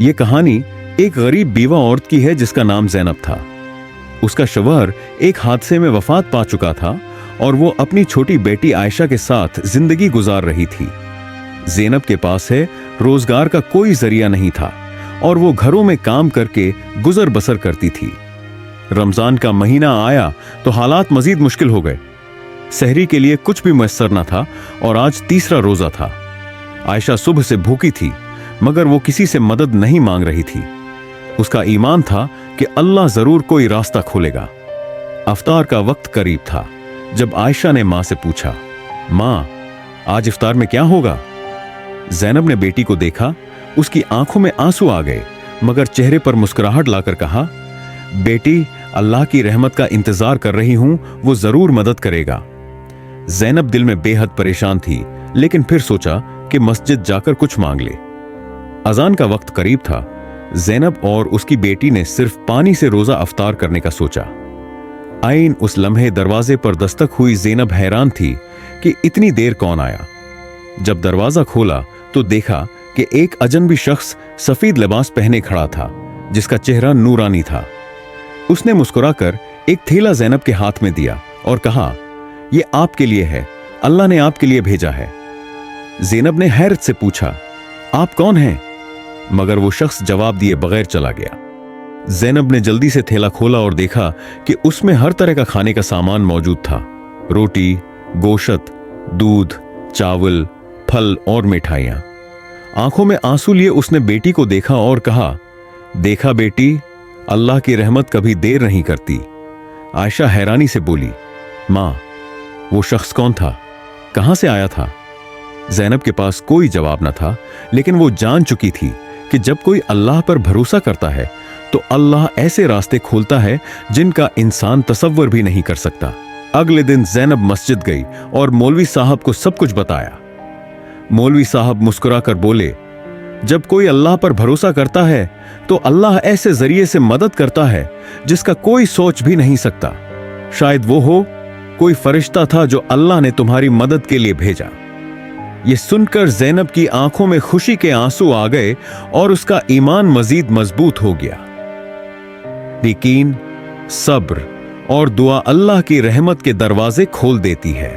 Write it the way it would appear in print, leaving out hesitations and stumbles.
ये कहानी एक गरीब बीवा औरत की है जिसका नाम ज़ैनब था। उसका शौहर एक हादसे में वफात पा चुका था और वो अपनी छोटी बेटी आयशा के साथ जिंदगी गुजार रही थी। ज़ैनब के पास है रोजगार का कोई जरिया नहीं था और वो घरों में काम करके गुजर बसर करती थी। रमजान का महीना आया तो हालात मजीद मुश्किल हो गए। सहरी के लिए कुछ भी मैसर न था और आज तीसरा रोजा था। आयशा सुबह से भूखी थी मगर वो किसी से मदद नहीं मांग रही थी। उसका ईमान था कि अल्लाह जरूर कोई रास्ता खोलेगा। अफ्तार का वक्त करीब था जब आयशा ने मां से पूछा, मां, आज इफ्तार में क्या होगा? ज़ैनब ने बेटी को देखा, उसकी आंखों में आंसू आ गए मगर चेहरे पर मुस्कुराहट लाकर कहा, बेटी, अल्लाह की रहमत का इंतजार कर रही हूं, वो जरूर मदद करेगा। ज़ैनब दिल में बेहद परेशान थी लेकिन फिर सोचा कि मस्जिद जाकर कुछ मांग ले। अजान का वक्त करीब था। ज़ैनब और उसकी बेटी ने सिर्फ पानी से रोजा अफ्तार करने का सोचा। आइन उस लम्हे दरवाजे पर दस्तक हुई। ज़ैनब हैरान थी कि इतनी देर कौन आया। जब दरवाजा खोला तो देखा कि एक अजनबी शख्स सफेद लिबास पहने खड़ा था जिसका चेहरा नूरानी था। उसने मुस्कुराकर एक थैला ज़ैनब के हाथ में दिया और कहा, यह आपके लिए है, अल्लाह ने आपके लिए भेजा है। ज़ैनब ने हैरत से पूछा, आप कौन हैं? मगर वो शख्स जवाब दिए बगैर चला गया। ज़ैनब ने जल्दी से थैला खोला और देखा कि उसमें हर तरह का खाने का सामान मौजूद था। रोटी, गोश्त, दूध, चावल, फल और मिठाइयां। आंखों में आंसू लिए उसने बेटी को देखा और कहा, देखा बेटी, अल्लाह की रहमत कभी देर नहीं करती। आयशा हैरानी से बोली, मां, वो शख्स कौन था? कहां से आया था? ज़ैनब के पास कोई जवाब न था लेकिन वो जान चुकी थी कि जब कोई अल्लाह पर भरोसा करता है तो अल्लाह ऐसे रास्ते खोलता है जिनका इंसान तसव्वुर भी नहीं कर सकता। अगले दिन ज़ैनब मस्जिद गई और मौलवी साहब को सब कुछ बताया। मौलवी साहब मुस्कुराकर बोले, जब कोई अल्लाह पर भरोसा करता है तो अल्लाह ऐसे जरिए से मदद करता है जिसका कोई सोच भी नहीं सकता। शायद वो हो कोई फरिश्ता था जो अल्लाह ने तुम्हारी मदद के लिए भेजा। ये सुनकर ज़ैनब की आंखों में खुशी के आंसू आ गए और उसका ईमान मजीद मजबूत हो गया। यकीन, सब्र और दुआ अल्लाह की रहमत के दरवाजे खोल देती है।